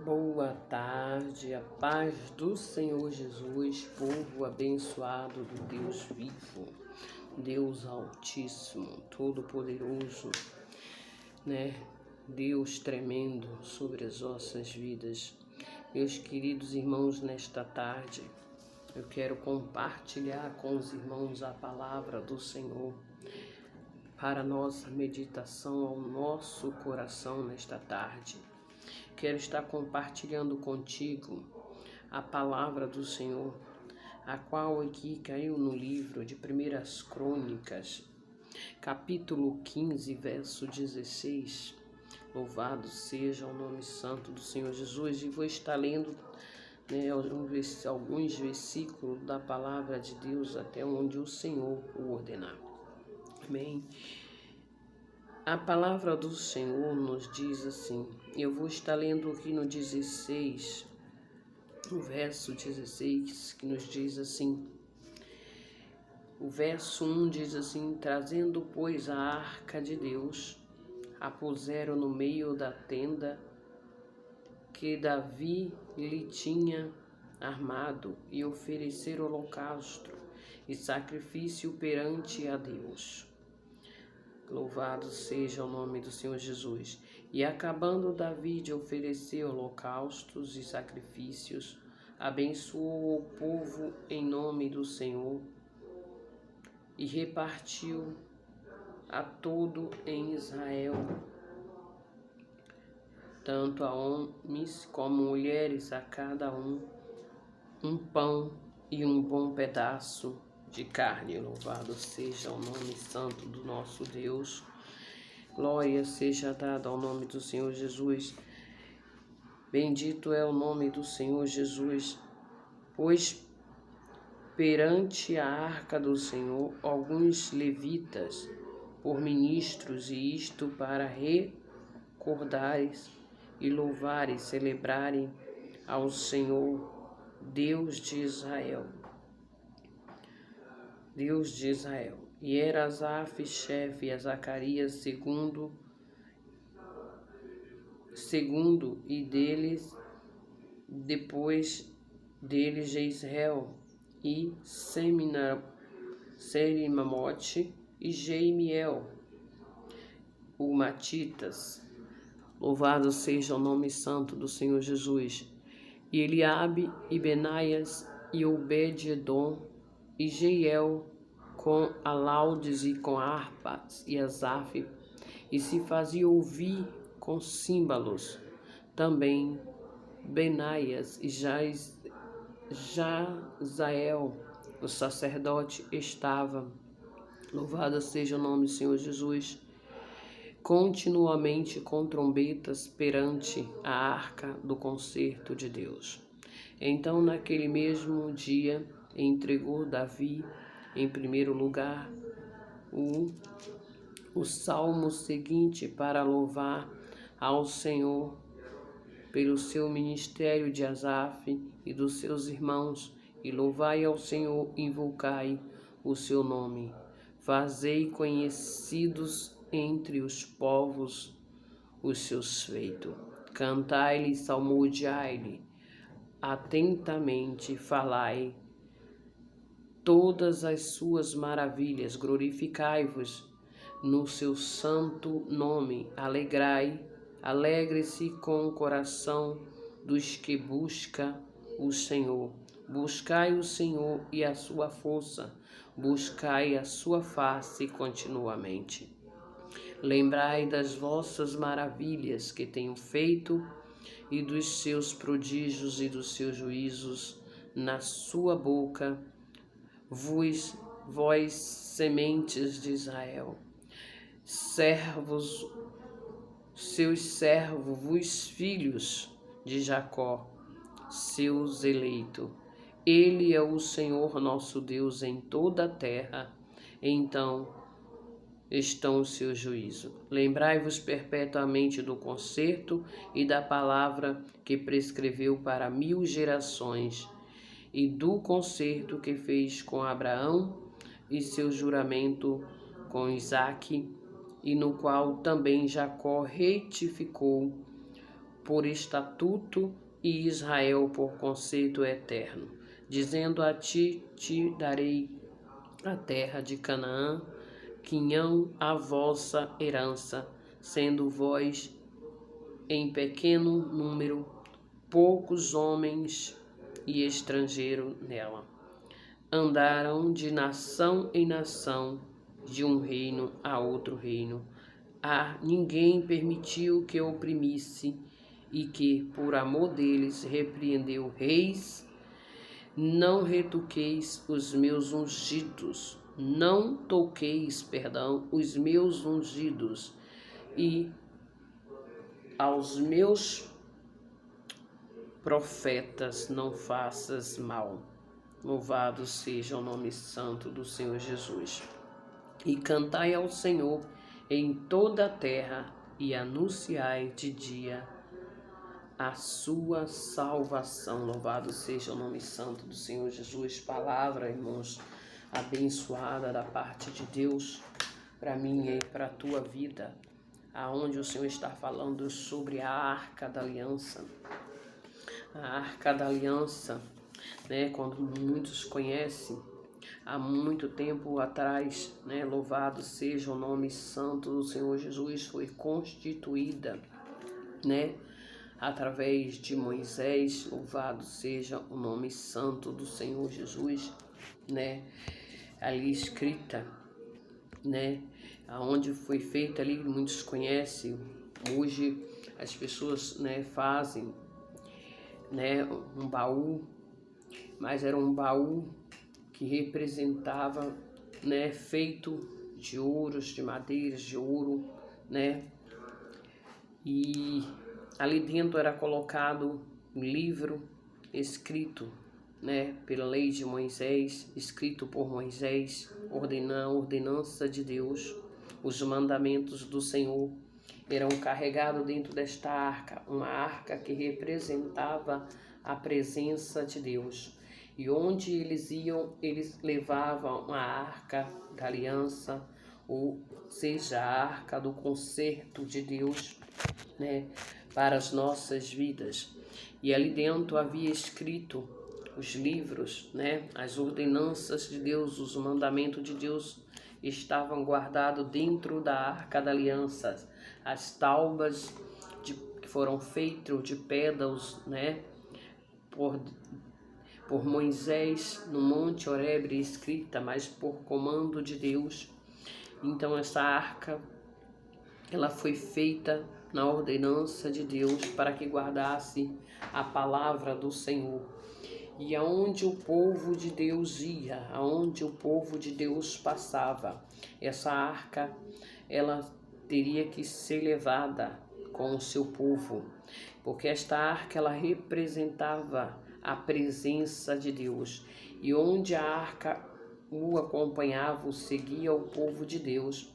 Boa tarde, a paz do Senhor Jesus, povo abençoado do Deus vivo, Deus Altíssimo, Todo-Poderoso, Deus tremendo sobre as nossas vidas. Meus queridos irmãos, nesta tarde, eu quero compartilhar com os irmãos a palavra do Senhor para a nossa meditação ao nosso coração nesta tarde. Quero estar compartilhando contigo a palavra do Senhor, a qual aqui caiu no livro de 1 Crônicas, capítulo 15, verso 16. Louvado seja o nome santo do Senhor Jesus. E vou estar lendo alguns versículos da palavra de Deus até onde o Senhor o ordenar. Amém. A palavra do Senhor nos diz assim, eu vou estar lendo aqui no 16, o verso 16, que nos diz assim, o verso 1 diz assim, trazendo, pois, a arca de Deus, a puseram no meio da tenda que Davi lhe tinha armado e ofereceram holocausto e sacrifício perante a Deus. Louvado seja o nome do Senhor Jesus. E acabando Davi de oferecer holocaustos e sacrifícios, abençoou o povo em nome do Senhor e repartiu a todo em Israel, tanto a homens como mulheres, a cada um pão e um bom pedaço de carne. Louvado seja o nome santo do nosso Deus. Glória seja dada ao nome do Senhor Jesus. Bendito é o nome do Senhor Jesus, pois perante a arca do Senhor alguns levitas por ministros, e isto para recordares e louvares, celebrarem ao Senhor, Deus de Israel. Deus de Israel. E era Asaf chefe, e a Zacarias segundo, e deles, depois deles, Jezreel, e Serimamote, e Jeimiel, o Matitas. Louvado seja o nome santo do Senhor Jesus. E Eliabe, e Benaias, e Obed-edom, e Jeiel, com alaudes e com harpas, e Asaf, e se fazia ouvir com símbolos. Também Benaias e Jazael, o sacerdote, estava. Louvado seja o nome do Senhor Jesus. Continuamente com trombetas perante a arca do concerto de Deus. Então, naquele mesmo dia, entregou Davi, em primeiro lugar, o salmo seguinte para louvar ao Senhor pelo seu ministério de Asaf e dos seus irmãos, e louvai ao Senhor, invocai o seu nome. Fazei conhecidos entre os povos os seus feitos. Cantai-lhe, salmodiai-lhe, atentamente falai todas as suas maravilhas, glorificai-vos no seu santo nome, alegre-se com o coração dos que busca o Senhor. Buscai o Senhor e a sua força, buscai a sua face continuamente. Lembrai das vossas maravilhas que tenho feito, e dos seus prodígios e dos seus juízos na sua boca, vós sementes de Israel, seus servos, vos filhos de Jacó, seus eleitos. Ele é o Senhor nosso Deus em toda a terra, então estão o seu juízo. Lembrai-vos perpetuamente do concerto e da palavra que prescreveu para 1000 gerações, e do concerto que fez com Abraão e seu juramento com Isaque, e no qual também Jacó retificou por estatuto e Israel por conceito eterno, dizendo: a ti te darei a terra de Canaã, quinhão a vossa herança, sendo vós em pequeno número, poucos homens e estrangeiro nela. Andaram de nação em nação, de um reino a outro reino. Ninguém permitiu que oprimisse, e que, por amor deles, repreendeu reis. Não retoqueis os meus ungidos, não toqueis, os meus ungidos, e aos meus profetas não faças mal. Louvado seja o nome santo do Senhor Jesus. E cantai ao Senhor em toda a terra, e anunciai de dia a sua salvação. Louvado seja o nome santo do Senhor Jesus. Palavra, irmãos, abençoada da parte de Deus para mim e para a tua vida, aonde o Senhor está falando sobre a Arca da Aliança. A Arca da Aliança, né, quando muitos conhecem, há muito tempo atrás, né, louvado seja o nome santo do Senhor Jesus, foi constituída, né, através de Moisés. Louvado seja o nome santo do Senhor Jesus, né, ali escrita, né, aonde foi feita ali, muitos conhecem. Hoje as pessoas, né, fazem, né, um baú, mas era um baú que representava, né, feito de ouros, de madeiras, de ouro, né, e ali dentro era colocado um livro escrito, né, pela lei de Moisés, escrito por Moisés, ordenança de Deus, os mandamentos do Senhor eram carregados dentro desta arca, uma arca que representava a presença de Deus. E onde eles iam, eles levavam a arca da aliança, ou seja, a arca do concerto de Deus, né, para as nossas vidas. E ali dentro havia escrito os livros, né, as ordenanças de Deus, os mandamentos de Deus estavam guardados dentro da Arca da Aliança. As taubas que foram feitas de pedras, né, por Moisés no Monte Horebe, escrita, mas por comando de Deus. Então essa arca, ela foi feita na ordenança de Deus para que guardasse a palavra do Senhor. E aonde o povo de Deus ia, aonde o povo de Deus passava, essa arca, ela teria que ser levada com o seu povo, porque esta arca, ela representava a presença de Deus. E onde a arca o acompanhava, o seguia o povo de Deus,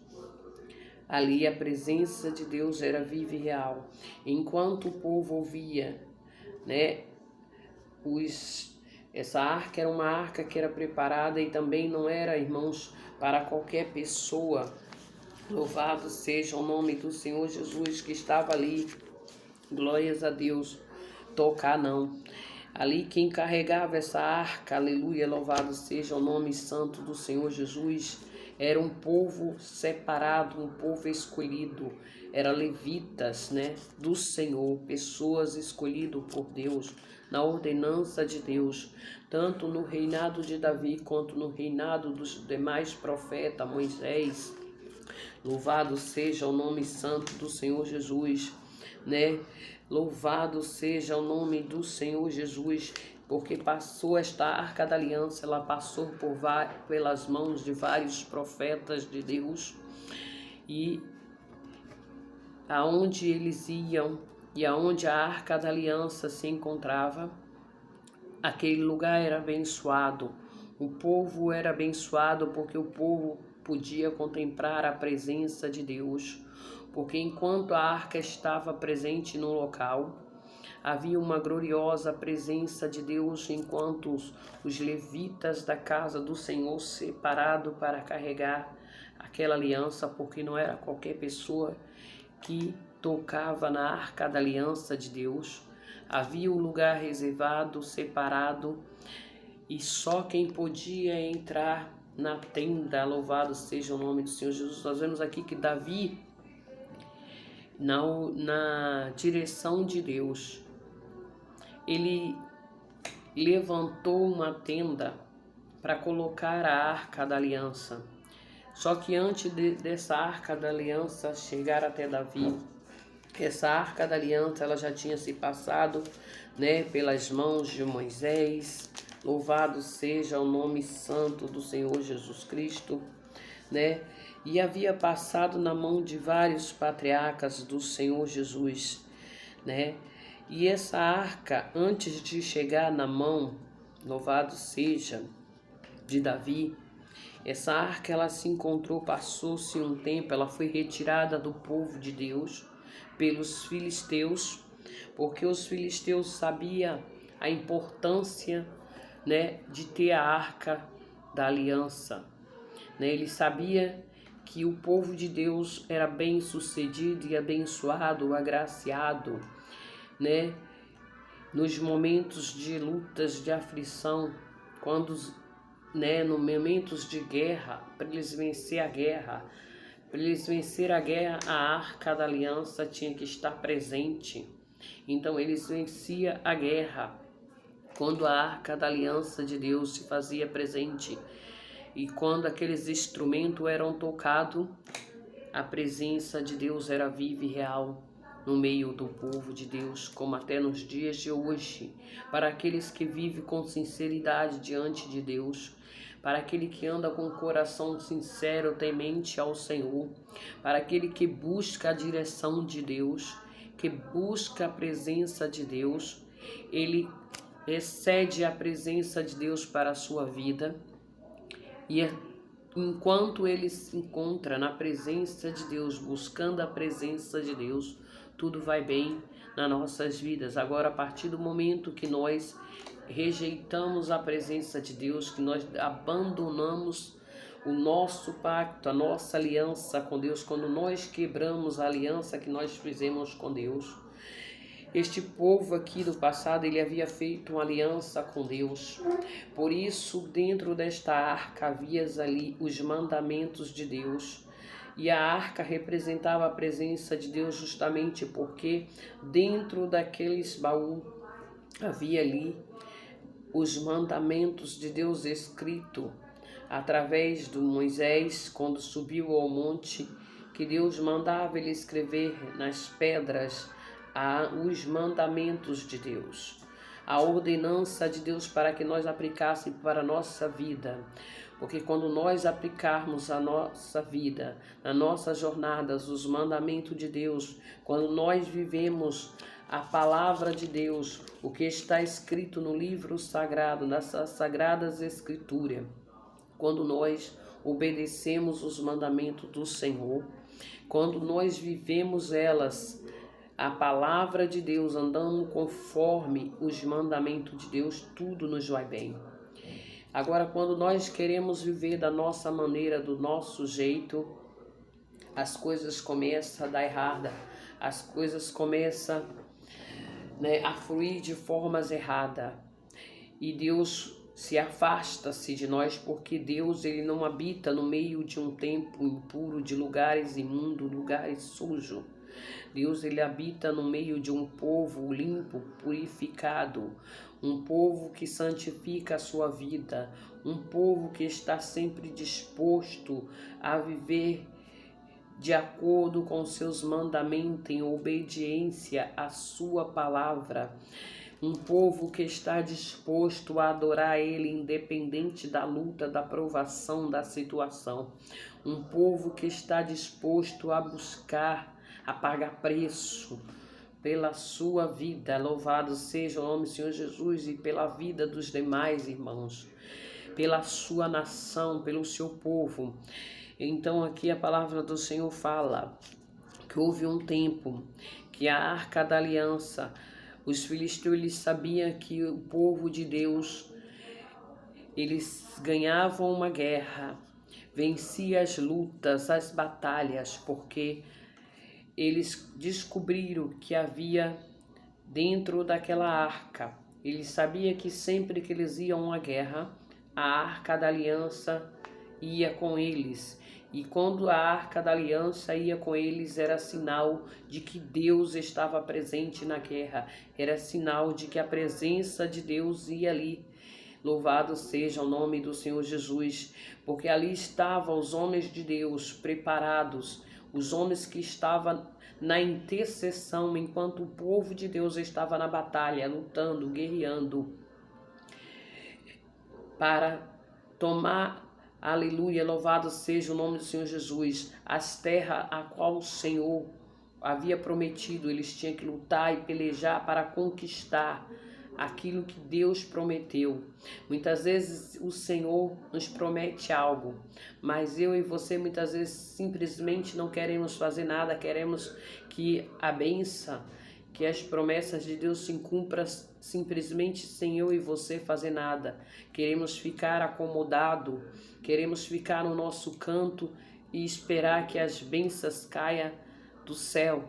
ali a presença de Deus era viva e real. Enquanto o povo ouvia, né, essa arca era uma arca que era preparada e também não era, irmãos, para qualquer pessoa. Louvado seja o nome do Senhor Jesus que estava ali. Glórias a Deus. Tocar não. Ali quem carregava essa arca, aleluia, louvado seja o nome santo do Senhor Jesus, era um povo separado, um povo escolhido, era levitas, né, do Senhor, pessoas escolhidas por Deus, na ordenança de Deus, tanto no reinado de Davi quanto no reinado dos demais profetas, Moisés. Louvado seja o nome santo do Senhor Jesus, né? Louvado seja o nome do Senhor Jesus, porque passou esta Arca da Aliança, ela passou pelas mãos de vários profetas de Deus, e aonde eles iam e aonde a Arca da Aliança se encontrava, aquele lugar era abençoado. O povo era abençoado porque o povo podia contemplar a presença de Deus, porque enquanto a arca estava presente no local, havia uma gloriosa presença de Deus, enquanto os levitas da casa do Senhor separados para carregar aquela aliança, porque não era qualquer pessoa que tocava na arca da aliança de Deus. Havia um lugar reservado, separado, e só quem podia entrar na tenda, louvado seja o nome do Senhor Jesus. Nós vemos aqui que Davi, na direção de Deus, ele levantou uma tenda para colocar a arca da aliança. Só que antes dessa arca da aliança chegar até Davi, essa arca da aliança ela já tinha se passado, pelas mãos de Moisés. Louvado seja o nome santo do Senhor Jesus Cristo, E havia passado na mão de vários patriarcas do Senhor Jesus, E essa arca, antes de chegar na mão, louvado seja, de Davi, essa arca ela se encontrou, passou-se um tempo, ela foi retirada do povo de Deus pelos filisteus, porque os filisteus sabiam a importância, de ter a arca da aliança, Ele sabia que o povo de Deus era bem sucedido e abençoado, agraciado, nos momentos de lutas, de aflição, quando nos momentos de guerra, para eles vencer a guerra, a arca da aliança tinha que estar presente. Então eles venciam a guerra quando a arca da aliança de Deus se fazia presente, e quando aqueles instrumentos eram tocados, a presença de Deus era viva e real no meio do povo de Deus, como até nos dias de hoje, para aqueles que vivem com sinceridade diante de Deus, para aquele que anda com o coração sincero, temente ao Senhor, para aquele que busca a direção de Deus, que busca a presença de Deus, ele excede a presença de Deus para a sua vida, e enquanto ele se encontra na presença de Deus, buscando a presença de Deus, tudo vai bem nas nossas vidas. Agora, a partir do momento que nós rejeitamos a presença de Deus, que nós abandonamos o nosso pacto, a nossa aliança com Deus, quando nós quebramos a aliança que nós fizemos com Deus. Este povo aqui do passado, ele havia feito uma aliança com Deus. Por isso, dentro desta arca havia ali os mandamentos de Deus. E a arca representava a presença de Deus justamente porque dentro daqueles baús havia ali os mandamentos de Deus escrito através de Moisés, quando subiu ao monte, que Deus mandava ele escrever nas pedras os mandamentos de Deus, a ordenança de Deus para que nós aplicássemos para a nossa vida. Porque quando nós aplicarmos a nossa vida, na nossa jornada, os mandamentos de Deus, quando nós vivemos a palavra de Deus, o que está escrito no livro sagrado, nas sagradas escrituras, quando nós obedecemos os mandamentos do Senhor, quando nós vivemos elas, a palavra de Deus, andando conforme os mandamentos de Deus, tudo nos vai bem. Agora, quando nós queremos viver da nossa maneira, do nosso jeito, as coisas começam a dar errada, as coisas começam a fluir de formas erradas, e Deus se afasta-se de nós, porque Deus ele não habita no meio de um templo impuro, de lugares imundos, lugares sujos. Deus ele habita no meio de um povo limpo, purificado, um povo que santifica a sua vida, um povo que está sempre disposto a viver de acordo com seus mandamentos, em obediência à sua palavra. Um povo que está disposto a adorar Ele, independente da luta, da provação, da situação. Um povo que está disposto a buscar, a pagar preço pela sua vida. Louvado seja o nome do Senhor Jesus, e pela vida dos demais irmãos, pela sua nação, pelo seu povo. Então aqui a palavra do Senhor fala que houve um tempo que a arca da aliança, os filisteus eles sabiam que o povo de Deus, eles ganhavam uma guerra, venciam as lutas, as batalhas, porque eles descobriram que havia dentro daquela arca. Eles sabiam que sempre que eles iam à guerra, a arca da aliança ia com eles. E quando a arca da aliança ia com eles, era sinal de que Deus estava presente na guerra. Era sinal de que a presença de Deus ia ali. Louvado seja o nome do Senhor Jesus, porque ali estavam os homens de Deus preparados, os homens que estavam na intercessão, enquanto o povo de Deus estava na batalha, lutando, guerreando, para tomar, aleluia, louvado seja o nome do Senhor Jesus, as terras a qual o Senhor havia prometido. Eles tinham que lutar e pelejar para conquistar aquilo que Deus prometeu. Muitas vezes o Senhor nos promete algo, mas eu e você muitas vezes simplesmente não queremos fazer nada, queremos que a bênção, que as promessas de Deus se cumpram simplesmente sem eu e você fazer nada. Queremos ficar acomodado, queremos ficar no nosso canto e esperar que as bênçãos caiam do céu.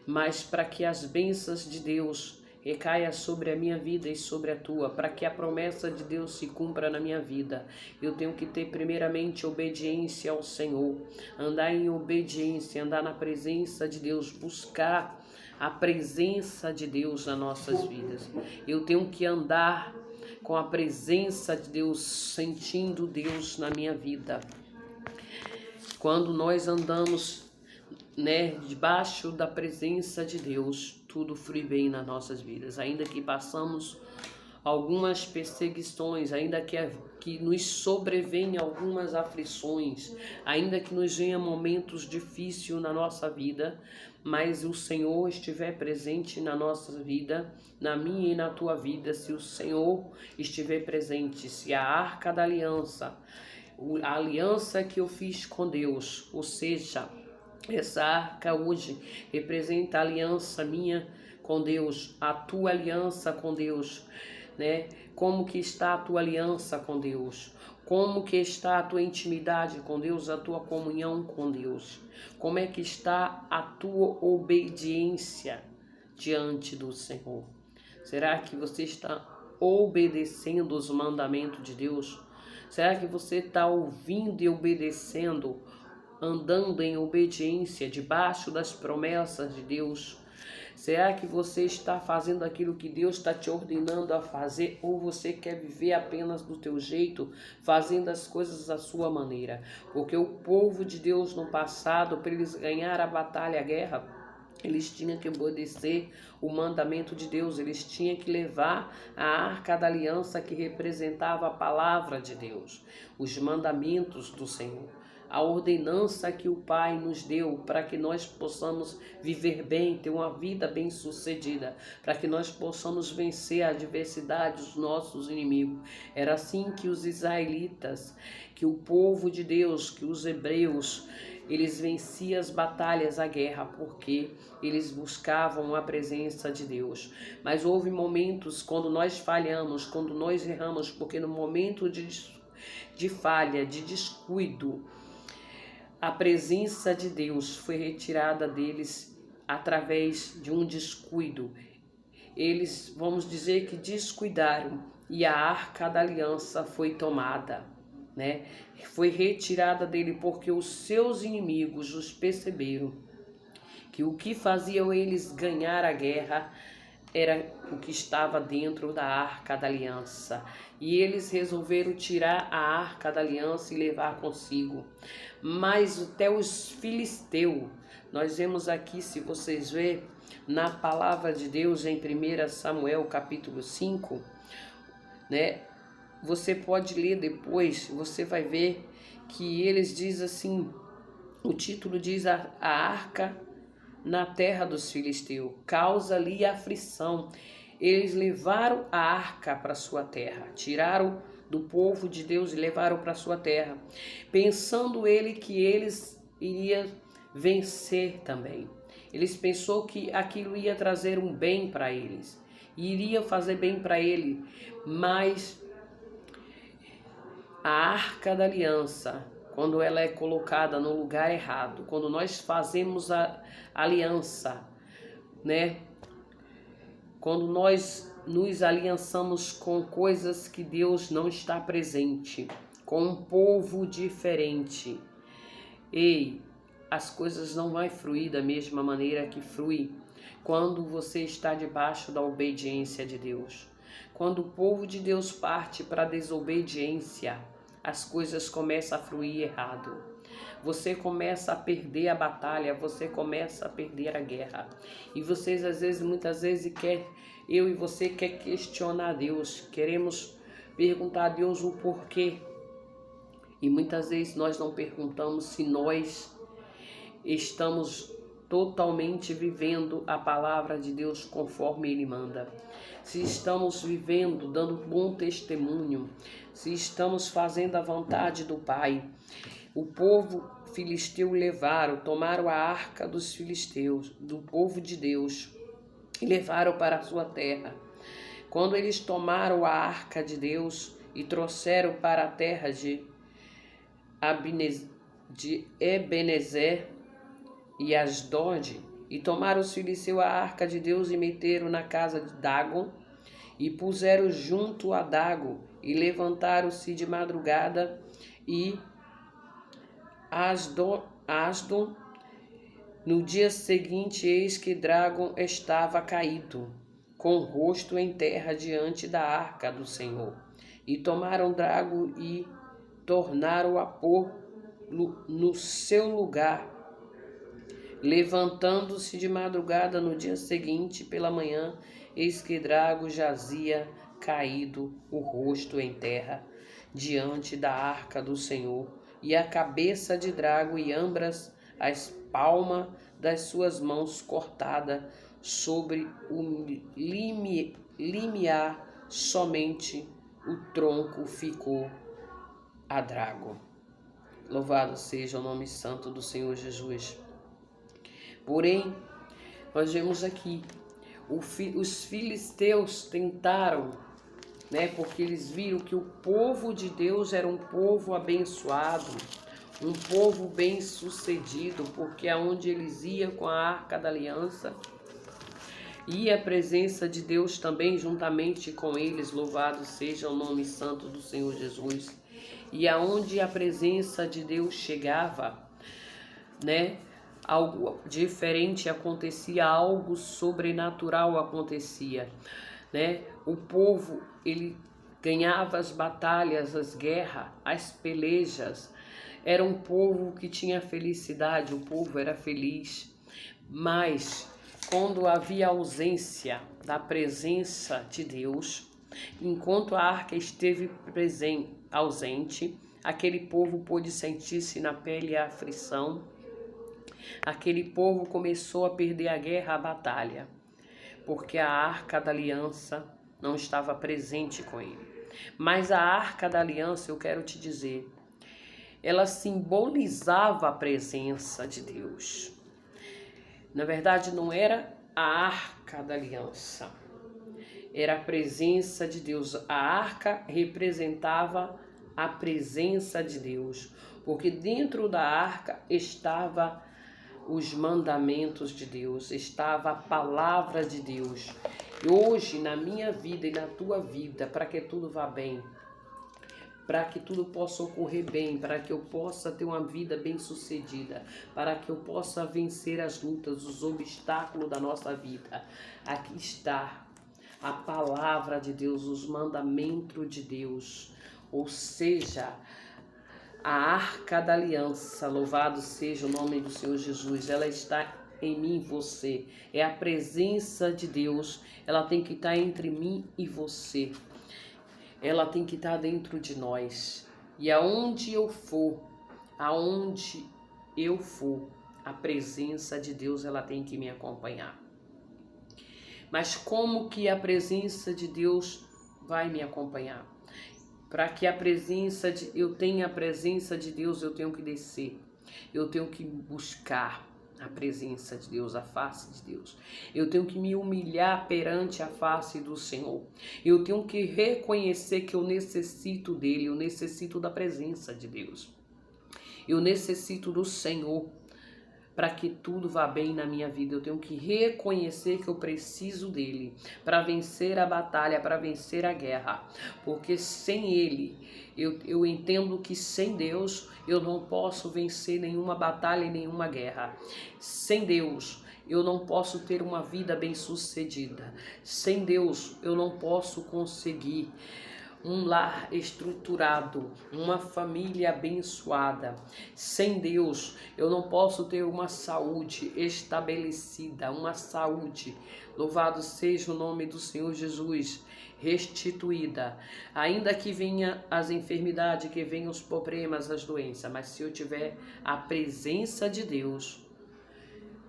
Mas para que as bênçãos de Deus recaia sobre a minha vida e sobre a tua, para que a promessa de Deus se cumpra na minha vida, eu tenho que ter primeiramente obediência ao Senhor, andar em obediência, andar na presença de Deus, buscar a presença de Deus nas nossas vidas. Eu tenho que andar com a presença de Deus, sentindo Deus na minha vida. Quando nós andamos, debaixo da presença de Deus, tudo flui bem nas nossas vidas. Ainda que passamos algumas perseguições, ainda que nos sobrevenham algumas aflições, ainda que nos venham momentos difíceis na nossa vida, mas o Senhor estiver presente na nossa vida, na minha e na tua vida, se o Senhor estiver presente, se a arca da aliança, a aliança que eu fiz com Deus, ou seja, essa arca hoje representa a aliança minha com Deus, a tua aliança com Deus, Como que está a tua aliança com Deus? Como que está a tua intimidade com Deus, a tua comunhão com Deus? Como é que está a tua obediência diante do Senhor? Será que você está obedecendo os mandamentos de Deus? Será que você está ouvindo e obedecendo, andando em obediência debaixo das promessas de Deus? Será que você está fazendo aquilo que Deus está te ordenando a fazer, ou você quer viver apenas do teu jeito, fazendo as coisas da sua maneira? Porque o povo de Deus no passado, para eles ganhar a batalha, a guerra, eles tinham que obedecer o mandamento de Deus, eles tinham que levar a arca da aliança que representava a palavra de Deus, os mandamentos do Senhor, a ordenança que o Pai nos deu para que nós possamos viver bem, ter uma vida bem sucedida, para que nós possamos vencer a adversidade dos nossos inimigos. Era assim que os israelitas, que o povo de Deus, que os hebreus, eles venciam as batalhas, a guerra, porque eles buscavam a presença de Deus. Mas houve momentos quando nós falhamos, quando nós erramos, porque no momento de falha, de descuido, a presença de Deus foi retirada deles através de um descuido. Eles, vamos dizer que descuidaram, e a arca da aliança foi tomada, Foi retirada dele porque os seus inimigos os perceberam que o que faziam eles ganhar a guerra era o que estava dentro da arca da aliança. E eles resolveram tirar a arca da aliança e levar consigo. Mas até os filisteus, nós vemos aqui, se vocês verem, na palavra de Deus em 1 Samuel capítulo 5, Você pode ler depois, você vai ver que eles dizem assim, o título diz a arca na terra dos filisteus, causa ali aflição. Eles levaram a arca para sua terra, tiraram do povo de Deus e levaram para sua terra, pensando ele que eles iriam vencer também. Eles pensou que aquilo ia trazer um bem para eles, iria fazer bem para ele, mas a arca da aliança, quando ela é colocada no lugar errado, quando nós fazemos a aliança, né? Quando nós nos aliançamos com coisas que Deus não está presente, com um povo diferente, as coisas não vão fluir da mesma maneira que flui quando você está debaixo da obediência de Deus. Quando o povo de Deus parte para a desobediência, as coisas começam a fluir errado. Você começa a perder a batalha, você começa a perder a guerra. E vocês muitas vezes eu e você quer questionar Deus, queremos perguntar a Deus o porquê. E muitas vezes nós não perguntamos se nós estamos totalmente vivendo a palavra de Deus conforme Ele manda. Se estamos vivendo, dando bom testemunho, se estamos fazendo a vontade do Pai. O povo filisteu tomaram a arca dos filisteus, do povo de Deus, e levaram para a sua terra. Quando eles tomaram a arca de Deus e trouxeram para a terra de Ebenezer e Asdod, e tomaram os filisteus a arca de Deus e meteram na casa de Dagon, e puseram junto a Dagon, e levantaram-se de madrugada, e Asdod, no dia seguinte, eis que Dagon estava caído, com o rosto em terra diante da arca do Senhor. E tomaram Dagon e tornaram a pôr no seu lugar. Levantando-se de madrugada no dia seguinte, pela manhã, eis que Dagon jazia caído, o rosto em terra, diante da arca do Senhor, e a cabeça de Dagon e ambas as palmas das suas mãos cortada sobre o limiar, somente o tronco ficou a Dagon. Louvado seja o nome santo do Senhor Jesus. Porém, nós vemos aqui, os filisteus tentaram, né, porque eles viram que o povo de Deus era um povo abençoado, um povo bem sucedido, porque aonde eles iam com a arca da aliança, ia a presença de Deus também juntamente com eles. Louvado seja o nome santo do Senhor Jesus. E aonde a presença de Deus chegava, né, algo diferente acontecia, algo sobrenatural acontecia, né? O povo, ele ganhava as batalhas, as guerras, as pelejas. Era um povo que tinha felicidade, o povo era feliz. Mas quando havia ausência da presença de Deus, enquanto a arca esteve ausente, aquele povo pôde sentir-se na pele a aflição. Aquele povo começou a perder a guerra, a batalha, porque a arca da aliança não estava presente com ele. Mas a arca da aliança, eu quero te dizer, ela simbolizava a presença de Deus. Na verdade, não era a arca da aliança, era a presença de Deus. A arca representava a presença de Deus, porque dentro da arca estava os mandamentos de Deus, estava a palavra de Deus. E hoje, na minha vida e na tua vida, para que tudo vá bem, para que tudo possa ocorrer bem, para que eu possa ter uma vida bem sucedida, para que eu possa vencer as lutas, os obstáculos da nossa vida, aqui está a palavra de Deus, os mandamentos de Deus, ou seja, a arca da aliança. Louvado seja o nome do Senhor Jesus. Ela está em mim e você. É a presença de Deus. Ela tem que estar entre mim e você. Ela tem que estar dentro de nós. E aonde eu for, a presença de Deus ela tem que me acompanhar. Mas como que a presença de Deus vai me acompanhar? Para que eu tenha a presença de Deus, eu tenho que descer. Eu tenho que buscar a presença de Deus, a face de Deus. Eu tenho que me humilhar perante a face do Senhor. Eu tenho que reconhecer que eu necessito dele, eu necessito da presença de Deus. Eu necessito do Senhor para que tudo vá bem na minha vida. Eu tenho que reconhecer que eu preciso dele para vencer a batalha, para vencer a guerra. Porque sem ele, eu entendo que sem Deus eu não posso vencer nenhuma batalha e nenhuma guerra. Sem Deus, eu não posso ter uma vida bem-sucedida. Sem Deus, eu não posso conseguir um lar estruturado, uma família abençoada. Sem Deus, eu não posso ter uma saúde estabelecida, uma saúde, louvado seja o nome do Senhor Jesus, restituída. Ainda que venha as enfermidades, que venham os problemas, as doenças, mas se eu tiver a presença de Deus,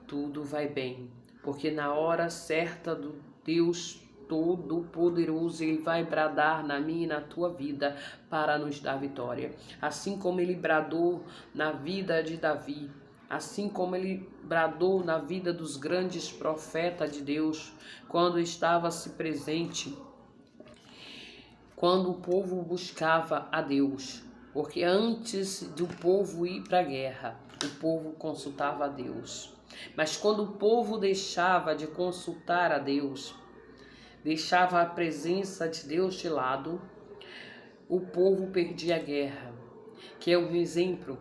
tudo vai bem, porque na hora certa do Deus Todo-Poderoso, Ele vai bradar na minha e na tua vida para nos dar vitória. Assim como Ele bradou na vida de Davi, assim como Ele bradou na vida dos grandes profetas de Deus, quando estava-se presente, quando o povo buscava a Deus. Porque antes do povo ir para a guerra, o povo consultava a Deus. Mas quando o povo deixava de consultar a Deus, deixava a presença de Deus de lado, o povo perdia a guerra. Que é um exemplo.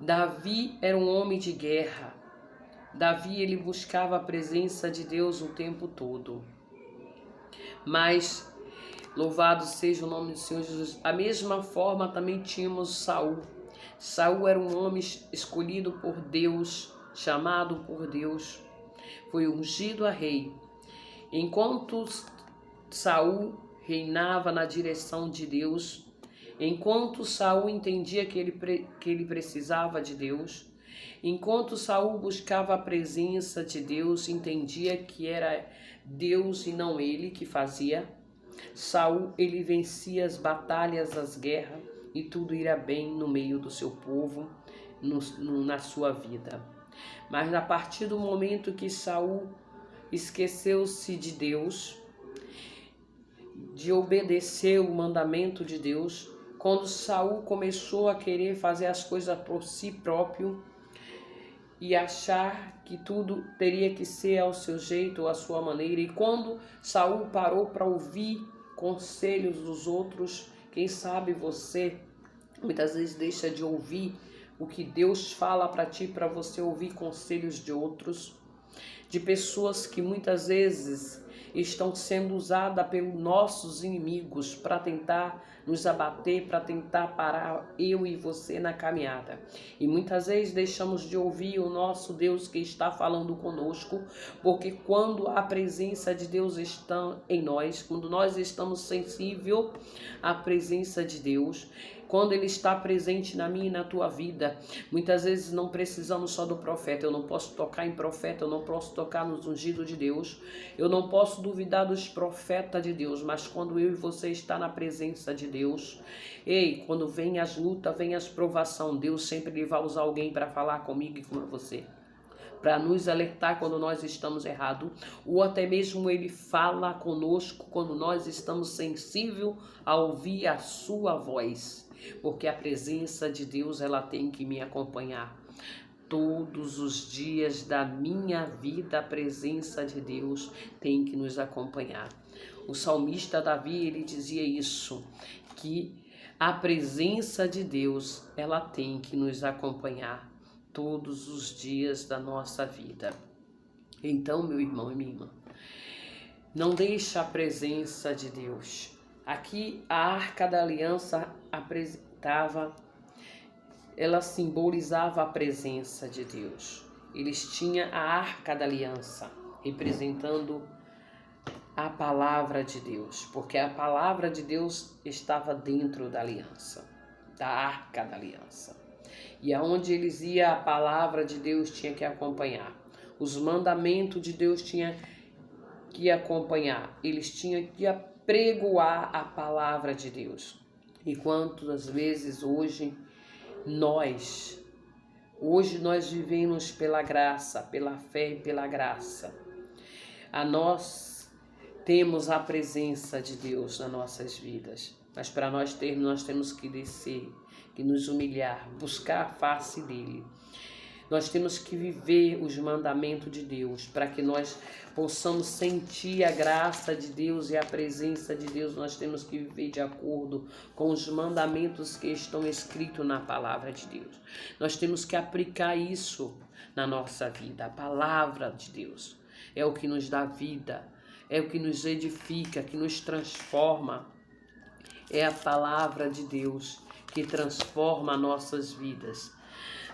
Davi era um homem de guerra. Davi, ele buscava a presença de Deus o tempo todo. Mas, louvado seja o nome do Senhor Jesus, a mesma forma também tínhamos Saul. Saul era um homem escolhido por Deus, chamado por Deus, foi ungido a rei. Enquanto Saul reinava na direção de Deus, enquanto Saul entendia que ele precisava de Deus, enquanto Saul buscava a presença de Deus, entendia que era Deus e não ele que fazia, Saul, ele vencia as batalhas, as guerras, e tudo irá bem no meio do seu povo, na sua vida. Mas a partir do momento que Saul esqueceu-se de Deus, de obedecer o mandamento de Deus, quando Saul começou a querer fazer as coisas por si próprio e achar que tudo teria que ser ao seu jeito ou à sua maneira, e quando Saul parou para ouvir conselhos dos outros, quem sabe você muitas vezes deixa de ouvir o que Deus fala para ti, para você ouvir conselhos de outros, de pessoas que muitas vezes estão sendo usadas pelos nossos inimigos para tentar nos abater, para tentar parar eu e você na caminhada. E muitas vezes deixamos de ouvir o nosso Deus que está falando conosco, porque quando a presença de Deus está em nós, quando nós estamos sensíveis à presença de Deus, quando Ele está presente na minha e na tua vida, muitas vezes não precisamos só do profeta. Eu não posso tocar em profeta, eu não posso tocar nos ungidos de Deus, eu não posso duvidar dos profetas de Deus, mas quando eu e você está na presença de Deus, quando vem as lutas, vem as provações, Deus sempre vai usar alguém para falar comigo e com você, para nos alertar quando nós estamos errados, ou até mesmo Ele fala conosco quando nós estamos sensíveis a ouvir a sua voz. Porque a presença de Deus, ela tem que me acompanhar todos os dias da minha vida. A presença de Deus tem que nos acompanhar. O salmista Davi, ele dizia isso, que a presença de Deus, ela tem que nos acompanhar todos os dias da nossa vida. Então, meu irmão e minha irmã, não deixa a presença de Deus. Aqui a Arca da Aliança ela simbolizava a presença de Deus. Eles tinham a Arca da Aliança, representando a palavra de Deus, porque a palavra de Deus estava dentro da aliança, da Arca da Aliança. E aonde eles iam, a palavra de Deus tinha que acompanhar. Os mandamentos de Deus tinha que acompanhar. Eles tinham que pregoar a palavra de Deus. E quantas vezes hoje nós vivemos pela graça, pela fé e pela graça. Nós temos a presença de Deus nas nossas vidas. Mas para nós temos que descer, que nos humilhar, buscar a face dele. Nós temos que viver os mandamentos de Deus, para que nós possamos sentir a graça de Deus e a presença de Deus. Nós temos que viver de acordo com os mandamentos que estão escritos na palavra de Deus. Nós temos que aplicar isso na nossa vida. A palavra de Deus é o que nos dá vida, é o que nos edifica, que nos transforma. É a palavra de Deus que transforma nossas vidas.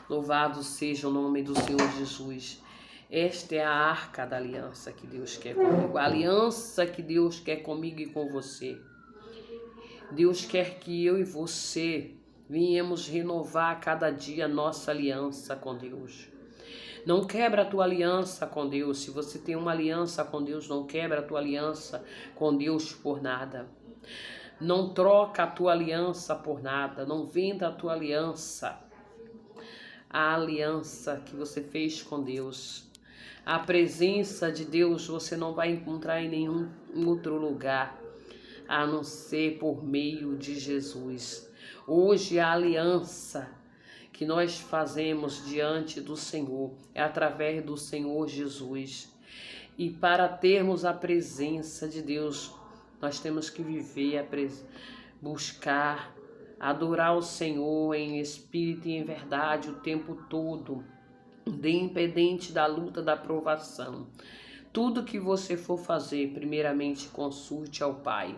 Louvado seja o nome do Senhor Jesus. Esta é a arca da aliança que Deus quer comigo. A aliança que Deus quer comigo e com você. Deus quer que eu e você venhamos renovar a cada dia nossa aliança com Deus. Não quebra a tua aliança com Deus. Se você tem uma aliança com Deus, não quebra a tua aliança com Deus por nada. Não troca a tua aliança por nada. Não venda a tua aliança. A aliança que você fez com Deus. A presença de Deus você não vai encontrar em nenhum outro lugar, a não ser por meio de Jesus. Hoje a aliança que nós fazemos diante do Senhor é através do Senhor Jesus. E para termos a presença de Deus, nós temos que viver, buscar, adorar o Senhor em espírito e em verdade o tempo todo, independente da luta, da provação. Tudo que você for fazer, primeiramente consulte ao Pai.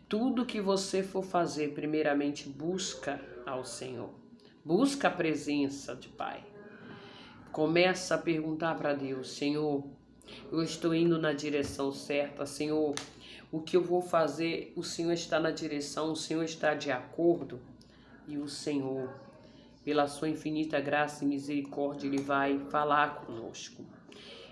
Tudo que você for fazer, primeiramente busca ao Senhor. Busca a presença de Pai. Começa a perguntar para Deus: Senhor, eu estou indo na direção certa, Senhor. O que eu vou fazer, o Senhor está na direção, o Senhor está de acordo. E o Senhor, pela sua infinita graça e misericórdia, Ele vai falar conosco.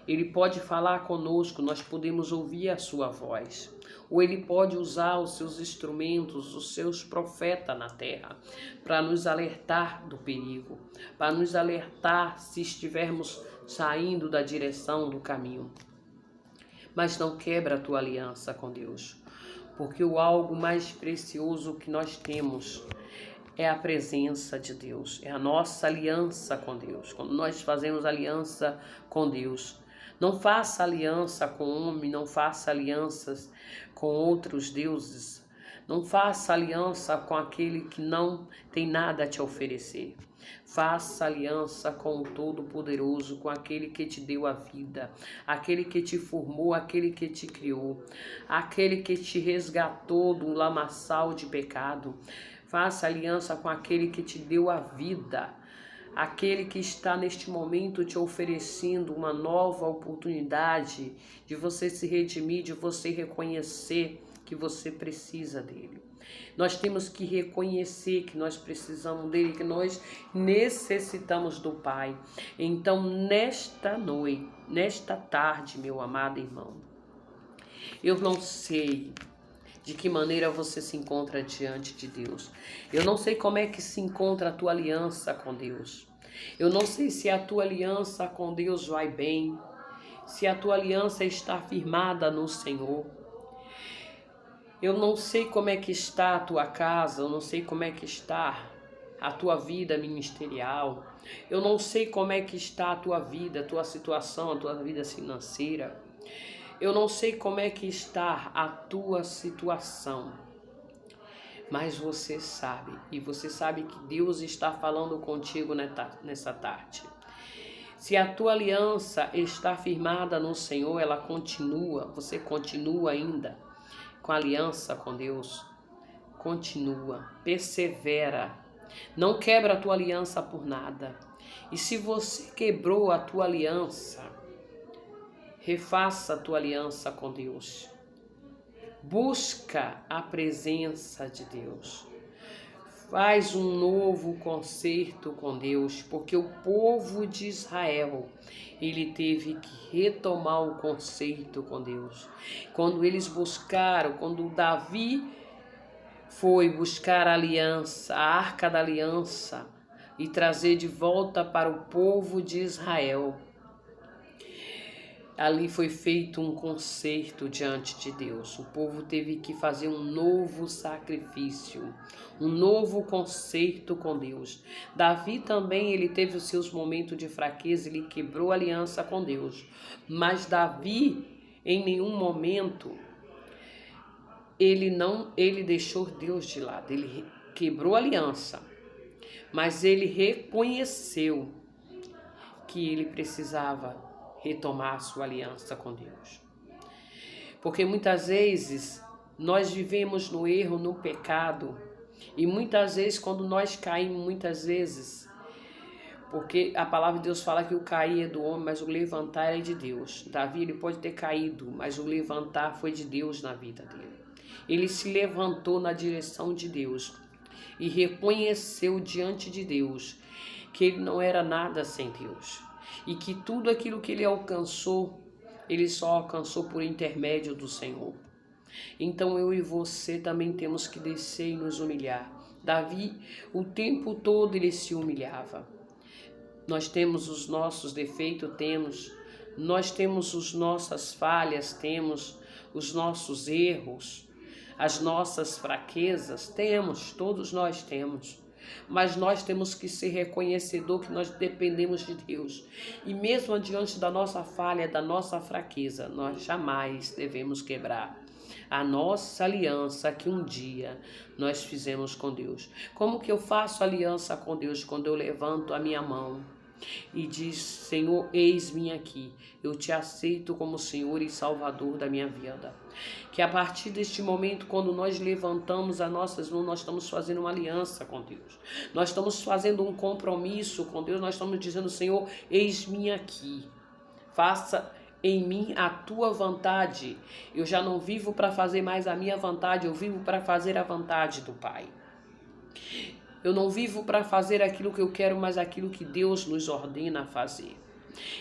Ele pode falar conosco, nós podemos ouvir a sua voz. Ou Ele pode usar os seus instrumentos, os seus profetas na terra, para nos alertar do perigo, para nos alertar se estivermos saindo da direção do caminho. Mas não quebra a tua aliança com Deus, porque o algo mais precioso que nós temos é a presença de Deus, é a nossa aliança com Deus. Quando nós fazemos aliança com Deus, não faça aliança com o homem, não faça alianças com outros deuses, não faça aliança com aquele que não tem nada a te oferecer. Faça aliança com o Todo-Poderoso, com aquele que te deu a vida, aquele que te formou, aquele que te criou, aquele que te resgatou do lamaçal de pecado. Faça aliança com aquele que te deu a vida, aquele que está neste momento te oferecendo uma nova oportunidade de você se redimir, de você reconhecer que você precisa dele. Nós temos que reconhecer que nós precisamos dele, que nós necessitamos do Pai. Então, nesta noite, nesta tarde, meu amado irmão, eu não sei de que maneira você se encontra diante de Deus. Eu não sei como é que se encontra a tua aliança com Deus. Eu não sei se a tua aliança com Deus vai bem, se a tua aliança está firmada no Senhor. Eu não sei como é que está a tua casa, eu não sei como é que está a tua vida ministerial. Eu não sei como é que está a tua vida, a tua situação, a tua vida financeira. Eu não sei como é que está a tua situação, mas você sabe, e você sabe que Deus está falando contigo nessa tarde. Se a tua aliança está firmada no Senhor, ela continua, você continua ainda com a aliança com Deus, continua, persevera, não quebra a tua aliança por nada. E se você quebrou a tua aliança, refaça a tua aliança com Deus. Busca a presença de Deus. Faz um novo concerto com Deus, porque o povo de Israel, ele teve que retomar o concerto com Deus. Quando eles buscaram, quando Davi foi buscar a aliança, a arca da aliança, e trazer de volta para o povo de Israel, Ali foi feito um concerto diante de Deus. O povo teve que fazer um novo sacrifício, um novo concerto com Deus. Davi também, ele teve os seus momentos de fraqueza, ele quebrou aliança com Deus. Mas Davi, em nenhum momento, ele deixou Deus de lado. Ele quebrou aliança, mas ele reconheceu que ele precisava retomar a sua aliança com Deus. Porque muitas vezes nós vivemos no erro, no pecado, e muitas vezes quando nós caímos, porque a palavra de Deus fala que o cair é do homem, mas o levantar é de Deus. Davi, ele pode ter caído, mas o levantar foi de Deus na vida dele. Ele se levantou na direção de Deus e reconheceu diante de Deus que ele não era nada sem Deus. E que tudo aquilo que ele alcançou, ele só alcançou por intermédio do Senhor. Então eu e você também temos que descer e nos humilhar. Davi, o tempo todo ele se humilhava. Nós temos os nossos defeitos, nós temos as nossas falhas, temos os nossos erros, as nossas fraquezas, todos nós temos. Mas nós temos que ser reconhecedor que nós dependemos de Deus. E mesmo diante da nossa falha, da nossa fraqueza, nós jamais devemos quebrar a nossa aliança que um dia nós fizemos com Deus. Como que eu faço aliança com Deus? Quando eu levanto a minha mão e diz: Senhor, eis-me aqui, eu te aceito como Senhor e Salvador da minha vida. Que a partir deste momento, quando nós levantamos as nossas mãos, nós estamos fazendo uma aliança com Deus. Nós estamos fazendo um compromisso com Deus, nós estamos dizendo: Senhor, eis-me aqui, faça em mim a tua vontade. Eu já não vivo para fazer mais a minha vontade, eu vivo para fazer a vontade do Pai. Eu não vivo para fazer aquilo que eu quero, mas aquilo que Deus nos ordena a fazer.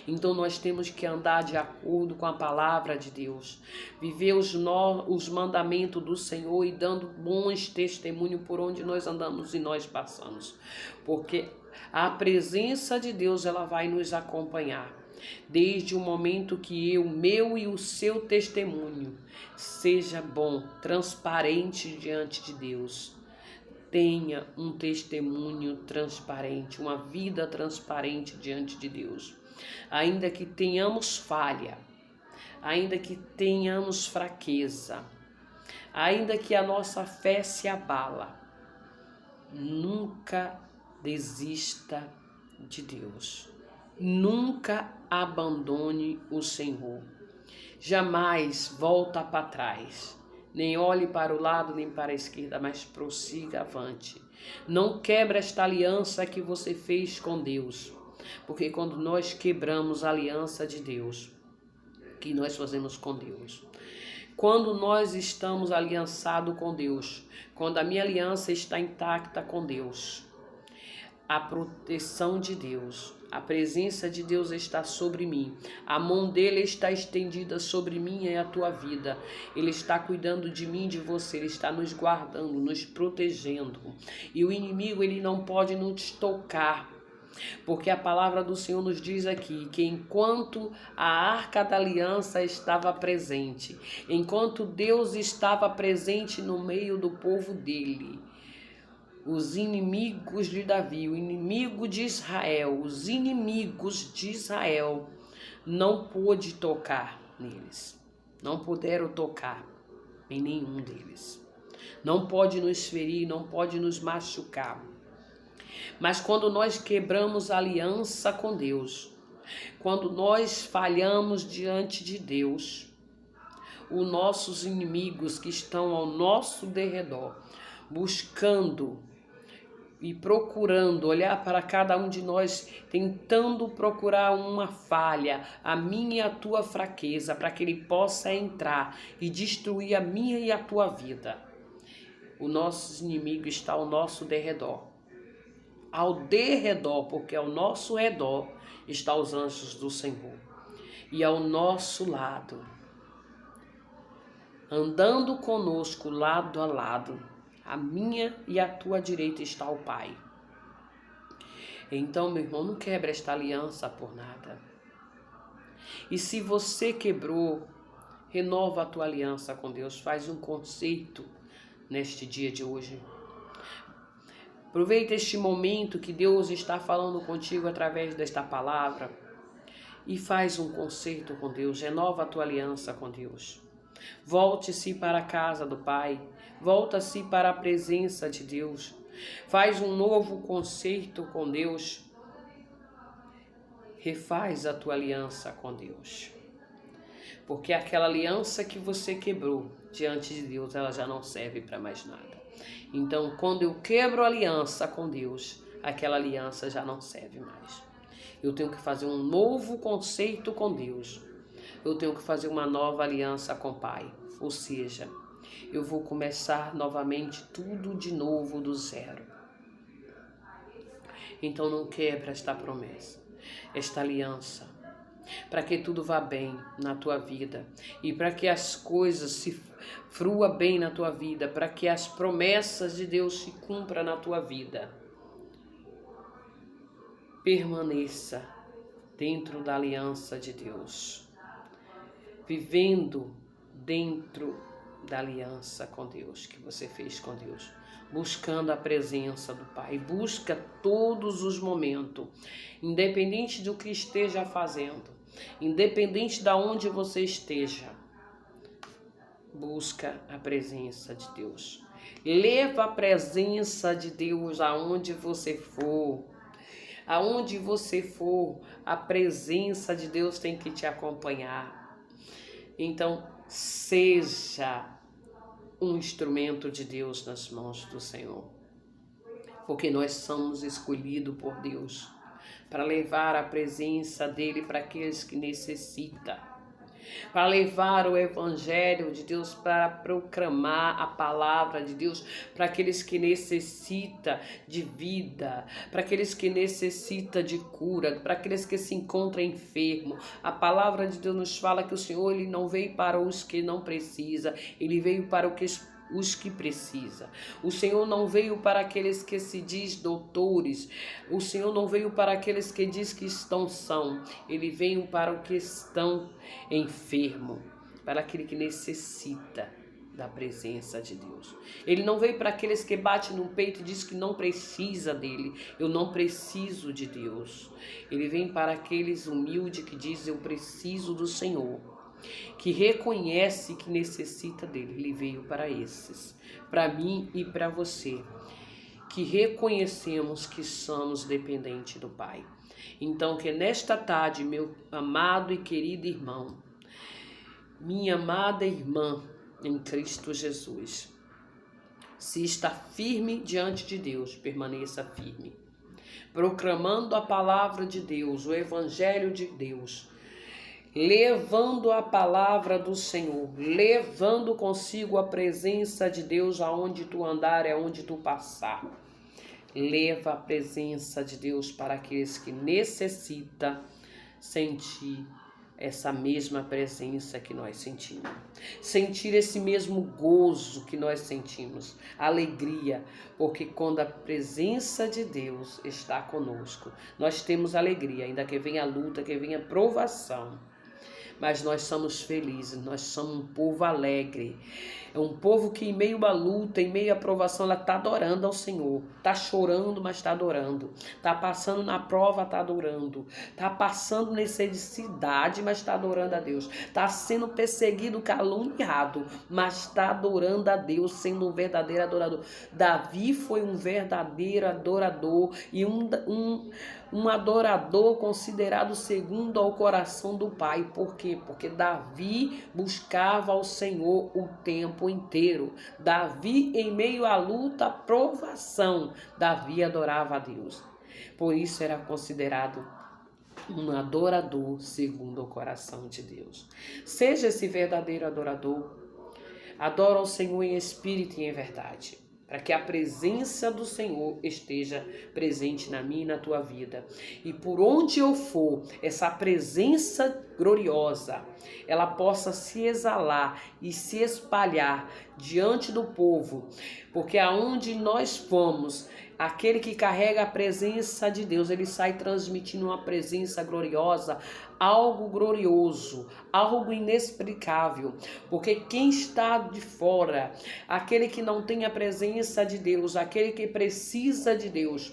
Então nós temos que andar de acordo com a palavra de Deus, viver os mandamentos do Senhor e dando bons testemunhos por onde nós andamos e nós passamos. Porque a presença de Deus, ela vai nos acompanhar. Desde o momento que o meu e o seu testemunho seja bom, transparente diante de Deus. Tenha um testemunho transparente, uma vida transparente diante de Deus. Ainda que tenhamos falha, ainda que tenhamos fraqueza, ainda que a nossa fé se abala, nunca desista de Deus. Nunca abandone o Senhor. Jamais volta para trás. Nem olhe para o lado, nem para a esquerda, mas prossiga avante. Não quebra esta aliança que você fez com Deus. Porque quando nós quebramos a aliança de Deus, que nós fazemos com Deus, quando nós estamos aliançados com Deus, quando a minha aliança está intacta com Deus, a proteção de Deus, a presença de Deus está sobre mim. A mão dele está estendida sobre mim e a tua vida. Ele está cuidando de mim e de você. Ele está nos guardando, nos protegendo. E o inimigo, ele não pode nos tocar. Porque a palavra do Senhor nos diz aqui que enquanto a arca da aliança estava presente, enquanto Deus estava presente no meio do povo dele, os inimigos de Davi, o inimigo de Israel, os inimigos de Israel não pôde tocar neles. Não puderam tocar em nenhum deles. Não pode nos ferir, não pode nos machucar. Mas quando nós quebramos a aliança com Deus, quando nós falhamos diante de Deus, os nossos inimigos que estão ao nosso derredor, buscando e procurando olhar para cada um de nós, tentando procurar uma falha, a minha e a tua fraqueza, para que ele possa entrar e destruir a minha e a tua vida. O nosso inimigo está ao nosso derredor. Ao derredor, porque ao nosso redor estão os anjos do Senhor. E ao nosso lado, andando conosco lado a lado, a minha e a tua direita está o Pai. Então, meu irmão, não quebre esta aliança por nada. E se você quebrou, renova a tua aliança com Deus, faz um concerto neste dia de hoje. Aproveita este momento que Deus está falando contigo através desta palavra e faz um concerto com Deus, renova a tua aliança com Deus. Volte-se para a casa do Pai, volta-se para a presença de Deus, faz um novo concerto com Deus, refaz a tua aliança com Deus. Porque aquela aliança que você quebrou diante de Deus, ela já não serve para mais nada. Então, quando eu quebro a aliança com Deus, aquela aliança já não serve mais. Eu tenho que fazer um novo conceito com Deus. Eu tenho que fazer uma nova aliança com o Pai. Ou seja, eu vou começar novamente tudo de novo do zero. Então não quebra esta promessa, esta aliança, para que tudo vá bem na tua vida e para que as coisas se frua bem na tua vida, para que as promessas de Deus se cumpram na tua vida. Permaneça dentro da aliança de Deus, vivendo dentro da aliança com Deus que você fez com Deus, buscando a presença do Pai. Busca todos os momentos, independente do que esteja fazendo, independente de onde você esteja, busca a presença de Deus. Leva a presença de Deus aonde você for. Aonde você for, a presença de Deus tem que te acompanhar. Então, seja um instrumento de Deus nas mãos do Senhor. Porque nós somos escolhidos por Deus para levar a presença dEle para aqueles que necessitam. Para levar o Evangelho de Deus, para proclamar a palavra de Deus para aqueles que necessitam de vida, para aqueles que necessitam de cura, para aqueles que se encontram enfermos. A palavra de Deus nos fala que o Senhor ele não veio para os que não precisam, Ele veio para os que precisam. O Senhor não veio para aqueles que se diz doutores. O Senhor não veio para aqueles que diz que estão são. Ele veio para os que estão enfermos, para aquele que necessita da presença de Deus. Ele não veio para aqueles que batem no peito e diz que não precisa dele. Eu não preciso de Deus. Ele vem para aqueles humildes que dizem eu preciso do Senhor, que reconhece que necessita dele. Ele veio para esses, para mim e para você, que reconhecemos que somos dependentes do Pai. Então, que nesta tarde, meu amado e querido irmão, minha amada irmã em Cristo Jesus, se está firme diante de Deus, permaneça firme, proclamando a palavra de Deus, o Evangelho de Deus, levando a palavra do Senhor, levando consigo a presença de Deus aonde tu andar, é onde tu passar. Leva a presença de Deus para aqueles que necessitam sentir essa mesma presença que nós sentimos. Sentir esse mesmo gozo que nós sentimos, alegria, porque quando a presença de Deus está conosco, nós temos alegria, ainda que venha a luta, que venha a provação. Mas nós somos felizes, nós somos um povo alegre. É um povo que em meio à luta, em meio à provação, ela está adorando ao Senhor. Está chorando, mas está adorando. Está passando na prova, está adorando. Está passando necessidade, mas está adorando a Deus. Está sendo perseguido, caluniado, mas está adorando a Deus, sendo um verdadeiro adorador. Davi foi um verdadeiro adorador e um adorador considerado segundo ao coração do Pai. Por quê? Porque Davi buscava ao Senhor o tempo inteiro. Davi, em meio à luta, à provação, Davi adorava a Deus. Por isso era considerado um adorador segundo o coração de Deus. Seja esse verdadeiro adorador. Adora ao Senhor em espírito e em verdade, para que a presença do Senhor esteja presente na minha e na tua vida. E por onde eu for, essa presença gloriosa, ela possa se exalar e se espalhar diante do povo, porque aonde nós fomos, aquele que carrega a presença de Deus, ele sai transmitindo uma presença gloriosa, algo glorioso, algo inexplicável, porque quem está de fora, aquele que não tem a presença de Deus, aquele que precisa de Deus,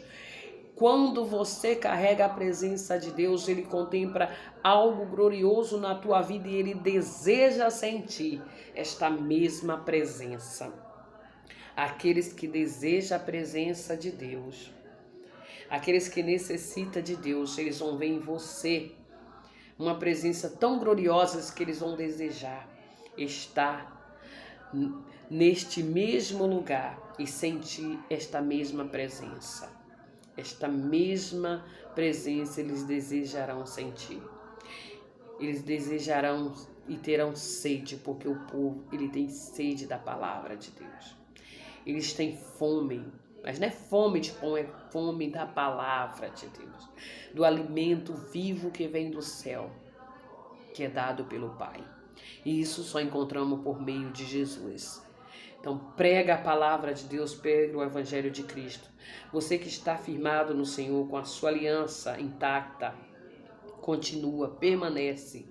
quando você carrega a presença de Deus, ele contempla algo glorioso na tua vida e ele deseja sentir esta mesma presença. Aqueles que desejam a presença de Deus, aqueles que necessitam de Deus, eles vão ver em você uma presença tão gloriosa que eles vão desejar estar neste mesmo lugar e sentir esta mesma presença. Esta mesma presença eles desejarão sentir. Eles desejarão e terão sede, porque o povo ele tem sede da palavra de Deus. Eles têm fome, mas não é fome de pão, é fome da palavra de Deus, do alimento vivo que vem do céu, que é dado pelo Pai. E isso só encontramos por meio de Jesus. Então prega a palavra de Deus, prega o Evangelho de Cristo. Você que está firmado no Senhor com a sua aliança intacta, continua, permanece.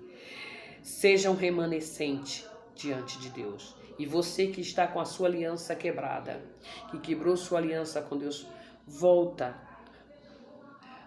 Seja um remanescente diante de Deus. E você que está com a sua aliança quebrada, que quebrou sua aliança com Deus, volta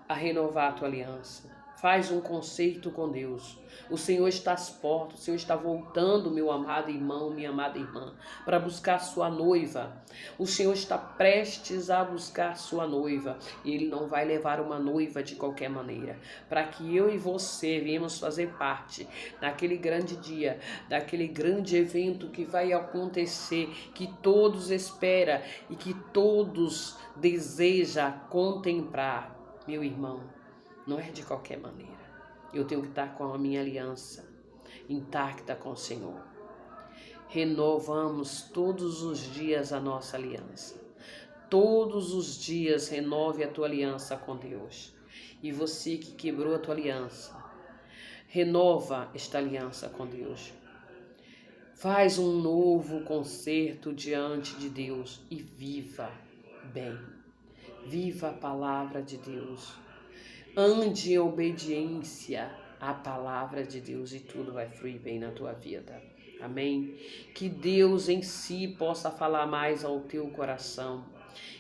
a renovar a tua aliança. Faz um concerto com Deus. O Senhor está às portas, o Senhor está voltando, meu amado irmão, minha amada irmã, para buscar sua noiva. O Senhor está prestes a buscar sua noiva. E Ele não vai levar uma noiva de qualquer maneira. Para que eu e você venhamos fazer parte daquele grande dia, daquele grande evento que vai acontecer, que todos esperam e que todos desejam contemplar. Meu irmão, não é de qualquer maneira. Eu tenho que estar com a minha aliança intacta com o Senhor. Renovamos todos os dias a nossa aliança. Todos os dias renove a tua aliança com Deus. E você que quebrou a tua aliança, renova esta aliança com Deus. Faz um novo concerto diante de Deus e viva bem. Viva a palavra de Deus. Ande em obediência à palavra de Deus e tudo vai fluir bem na tua vida. Amém? Que Deus em si possa falar mais ao teu coração.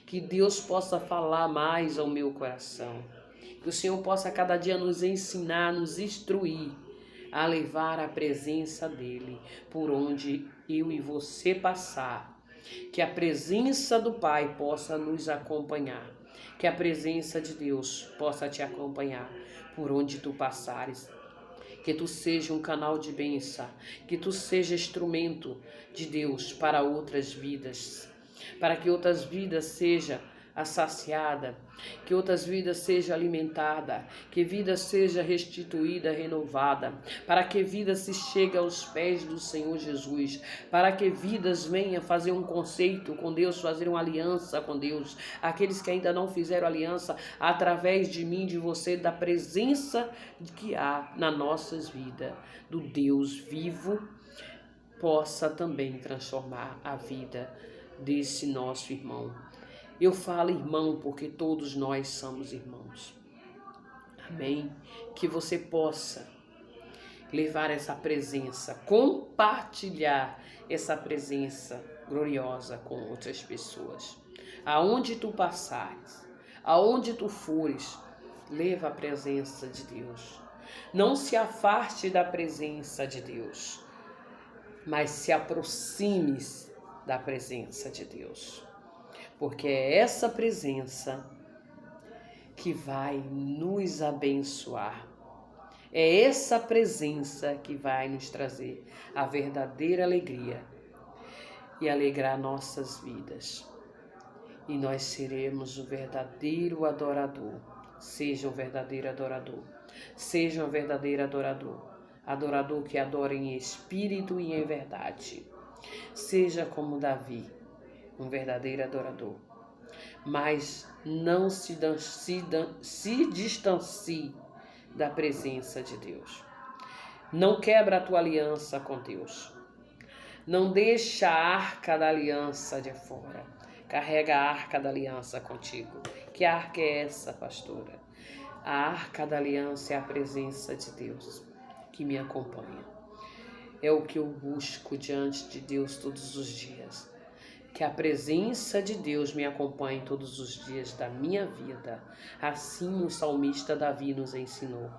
Que Deus possa falar mais ao meu coração. Que o Senhor possa cada dia nos ensinar, nos instruir a levar a presença dEle por onde eu e você passar. Que a presença do Pai possa nos acompanhar. Que a presença de Deus possa te acompanhar por onde tu passares. Que tu seja um canal de bênção. Que tu seja instrumento de Deus para outras vidas. Para que outras vidas sejam saciadas. Que outras vidas sejam alimentadas. Que vida seja restituída, renovada. Para que vida se chegue aos pés do Senhor Jesus. Para que vidas venham fazer um conceito com Deus, fazer uma aliança com Deus. Aqueles que ainda não fizeram aliança, através de mim, de você, da presença que há nas nossas vidas, do Deus vivo, possa também transformar a vida desse nosso irmão. Eu falo irmão porque todos nós somos irmãos. Amém? Que você possa levar essa presença, compartilhar essa presença gloriosa com outras pessoas. Aonde tu passares, aonde tu fores, leva a presença de Deus. Não se afaste da presença de Deus, mas se aproxime da presença de Deus. Porque é essa presença que vai nos abençoar. É essa presença que vai nos trazer a verdadeira alegria e alegrar nossas vidas. E nós seremos o verdadeiro adorador. Seja um verdadeiro adorador. Seja um verdadeiro adorador. Adorador que adora em espírito e em verdade. Seja como Davi, um verdadeiro adorador. Mas não se distancie da presença de Deus. Não quebra a tua aliança com Deus. Não deixa a arca da aliança de fora. Carrega a arca da aliança contigo. Que arca é essa, pastora? A arca da aliança é a presença de Deus que me acompanha. É o que eu busco diante de Deus todos os dias. Que a presença de Deus me acompanhe todos os dias da minha vida. Assim o salmista Davi nos ensinou.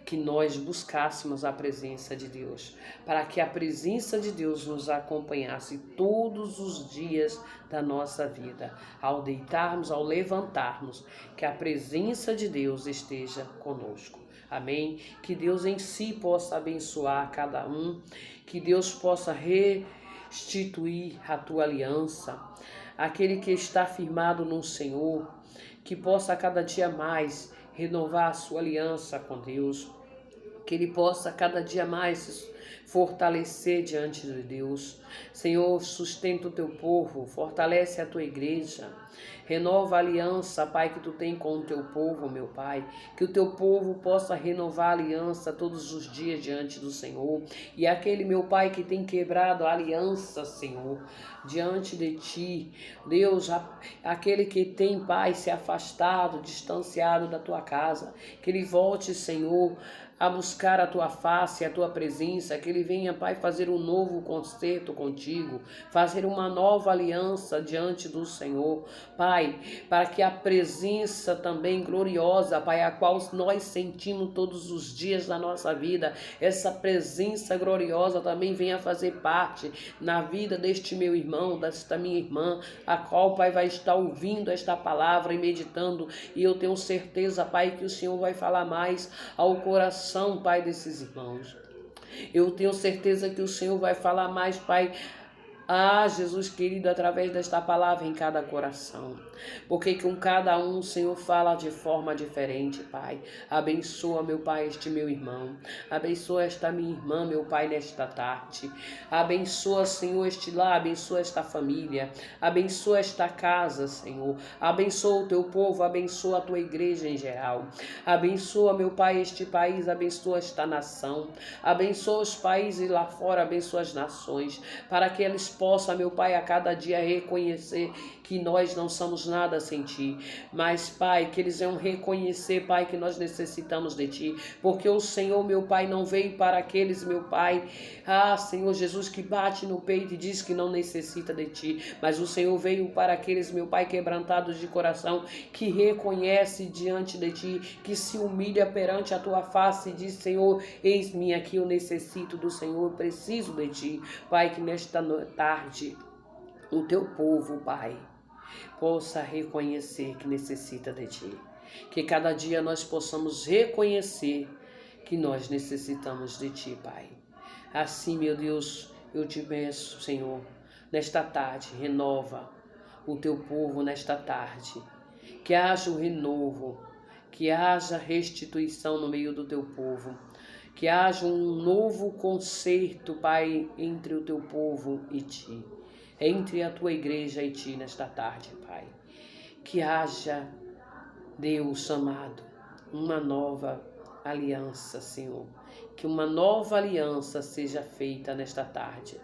Que nós buscássemos a presença de Deus, para que a presença de Deus nos acompanhasse todos os dias da nossa vida, ao deitarmos, ao levantarmos, que a presença de Deus esteja conosco. Amém? Que Deus em si possa abençoar cada um, que Deus possa restituir a tua aliança, aquele que está firmado no Senhor, que possa cada dia mais renovar a sua aliança com Deus, que ele possa cada dia mais se fortalecer diante de Deus. Senhor, sustenta o teu povo, fortalece a tua igreja, renova a aliança, Pai, que tu tem com o teu povo, meu Pai, que o teu povo possa renovar a aliança todos os dias diante do Senhor, e aquele, meu Pai, que tem quebrado a aliança, Senhor, diante de ti, Deus, aquele que tem, Pai, se afastado, distanciado da tua casa, que ele volte, Senhor, a buscar a tua face, a tua presença, que ele venha, Pai, fazer um novo concerto contigo, fazer uma nova aliança diante do Senhor, Pai, para que a presença também gloriosa, Pai, a qual nós sentimos todos os dias da nossa vida, essa presença gloriosa também venha fazer parte na vida deste meu irmão, desta minha irmã, a qual, Pai, vai estar ouvindo esta palavra e meditando, e eu tenho certeza, Pai, que o Senhor vai falar mais ao coração, Pai, desses irmãos. Eu tenho certeza que o Senhor vai falar mais, Pai, Jesus querido, através desta palavra em cada coração, porque com cada um o Senhor fala de forma diferente, Pai. Abençoa, meu Pai, este meu irmão, abençoa esta minha irmã, meu Pai, nesta tarde, abençoa, Senhor, este lar, abençoa esta família, abençoa esta casa, Senhor, abençoa o teu povo, abençoa a tua igreja em geral, abençoa, meu Pai, este país, abençoa esta nação, abençoa os países lá fora, abençoa as nações, para que eles possam, meu Pai, a cada dia reconhecer que nós não somos nada sem Ti, mas, Pai, que eles venham reconhecer, Pai, que nós necessitamos de Ti, porque o Senhor, meu Pai, não veio para aqueles, meu Pai, Senhor Jesus, que bate no peito e diz que não necessita de Ti, mas o Senhor veio para aqueles, meu Pai, quebrantados de coração, que reconhece diante de Ti, que se humilha perante a Tua face e diz, Senhor, eis-me aqui, eu necessito do Senhor, preciso de Ti, Pai, que nesta tarde o Teu povo, Pai, possa reconhecer que necessita de Ti. Que cada dia nós possamos reconhecer que nós necessitamos de Ti, Pai. Assim, meu Deus, eu te peço, Senhor, nesta tarde, renova o Teu povo nesta tarde. Que haja um renovo, que haja restituição no meio do Teu povo. Que haja um novo concerto, Pai, entre o Teu povo e Ti. Entre a Tua igreja e Ti nesta tarde, Pai. Que haja, Deus amado, uma nova aliança, Senhor. Que uma nova aliança seja feita nesta tarde.